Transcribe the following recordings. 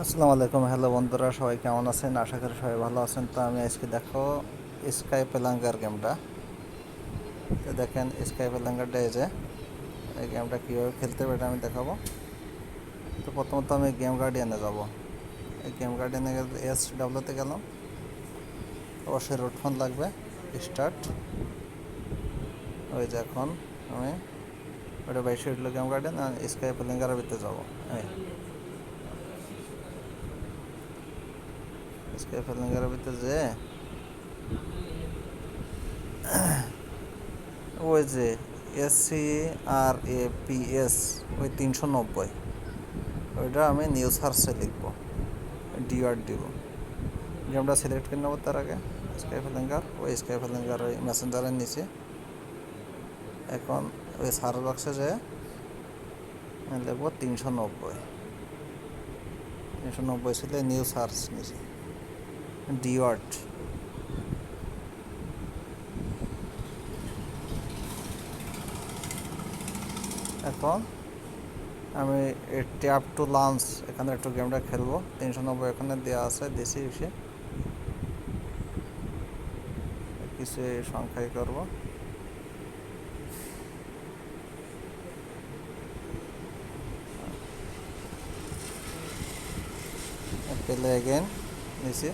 আসসালামু আলাইকুম। হ্যালো বন্ধুরা, সবাই কেমন আছেন? আশা করি সবাই ভালো আছেন। তো আমি আজকে দেখো স্কাই পেলাঙ্গার গেমটা। তো দেখেন স্কাই পেলাঙ্গারটা এই গেমটা কীভাবে খেলতে হবে এটা আমি দেখাবো। তো প্রথমত আমি গেম গার্ডিয়ানে যাব। এই গেম গার্ডিয়ানে গেলে ডাব্লিউতে গেলাম। অবশ্যই রোড ফোন লাগবে। স্টার্ট। ওই যে এখন আমি ওটা বাইশে উঠলো গেম গার্ডিয়ান, আর স্কাই পেলাঙ্গারের ভিতরে যাবো। এই স্কাই পেলাঙ্গারের ভিতরে যে ওই যে SCRAPS ওই 390, ওইটা আমি নিউ সার্চে লিখবো, ডিওয়ার্ড দিব। গেমটা সিলেক্ট করে নেবো। তার আগে স্কাই ফেলেঙ্গার, ওই স্কাই ফেলেঙ্গার ওই মেসেঞ্জারের নিচে এখন ওই সার্চ বক্সে যে লিখবো 390 ছিল নিউ সার্চ নিচে ডিওয়ার্ড। এখন আমি ট্যাপ টু লঞ্চ এখানে একটু গেমটা খেলবো। 390 এখানে দেওয়া আছে, দেশি এসে কিছু সংখ্যাই করবো। পেলে এগেন নিচে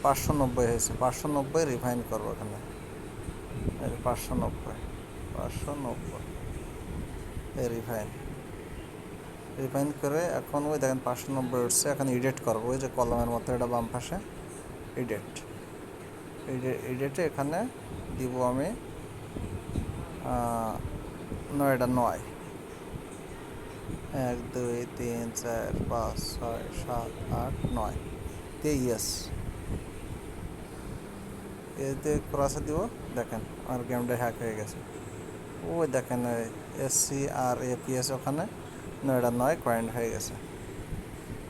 590 হয়েছে, 590 রিফাইন করবো এখানে। 590 রিফাইন করে এখন ওই দেখেন 590 উঠছে। এখন এডিট করবো, ওই যে কলমের মতো এটা বাম পাশে এডিটে এখানে দিব আমি 9, 1 2 3 4 5 6 7 8 9 তে ইয়েস এতে ক্রসে দিব। দেখেন আমার গেমটা হ্যাক হয়ে গেছে। ওই দেখেন SCRAPS ওখানে 9 কয়েন্ট হয়ে গেছে।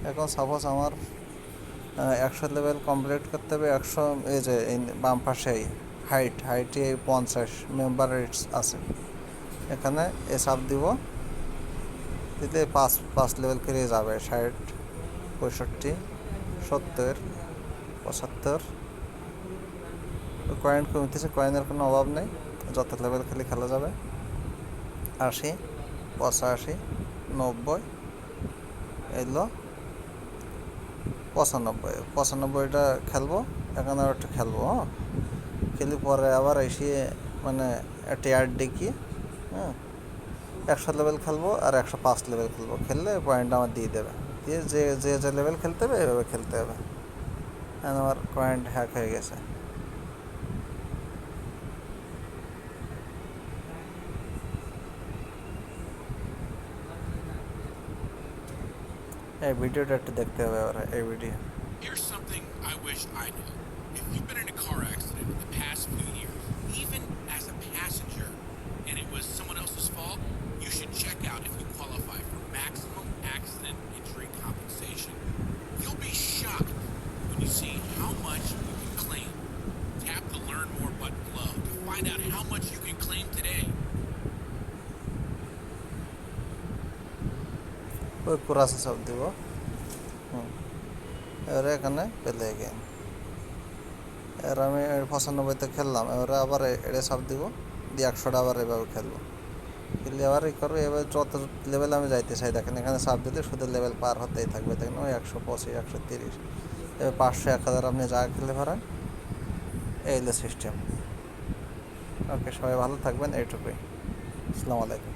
এখন সাপোজ আমার 100 লেভেল কমপ্লিট করতে হবে। 100 এই যে বাম পাশেই হাইটে 50 মেম্বার রেটস আছে, এখানে এসব দিব। দিলে 5 লেভেল করে যাবে। 60 65 70 75 কয়েন কমতেছে। কয়েনের কোনো অভাব নেই, যত লেভেল খেলে খেলা যাবে। 80 85 90 এলো 95টা খেলবো। এখন আর একটা খেলবো। খেলি পরে আবার এসে মানে একটা অ্যাড দেখি। হ্যাঁ, 100 লেভেল খেলবো আর 105 লেভেল খেলবো। খেললে পয়েন্ট আমার দিয়ে দেবে, দিয়ে যে লেভেল খেলতে হবে এভাবে খেলতে হবে। আমার পয়েন্ট হ্যাক হয়ে গেছে। এই ভিডিওটা একটু দেখতে হবে এবার, এই video. Here's something I wish I knew. If you've been in a car accident in the past few years, even as a passenger, and it was someone else's fault, you should check out if you qualify for maximum accident injury compensation. You'll be shocked when you see how much you can claim. Tap the Learn More button below to find out how much you can claim today. ওই কুরাসে সব দিব। এবারে এখানে পেলে game. এবার আমি 95তে খেললাম, এবারে আবার এটা সব দিব, দিয়ে 100টা আবার এভাবে খেলবো। খেললে আবার ই করবো। এবার যত লেভেল আমি যাইতে চাই দেখেন এখানে সাপ দিলে শুধু লেভেল পার হতেই থাকবে। দেখেন ওই 125 130 এবার 500 1000 আপনি যা খেলতে পারেন। এই হলো সিস্টেম। ওকে, সবাই ভালো থাকবেন, এইটুকুই। আসসালামু আলাইকুম।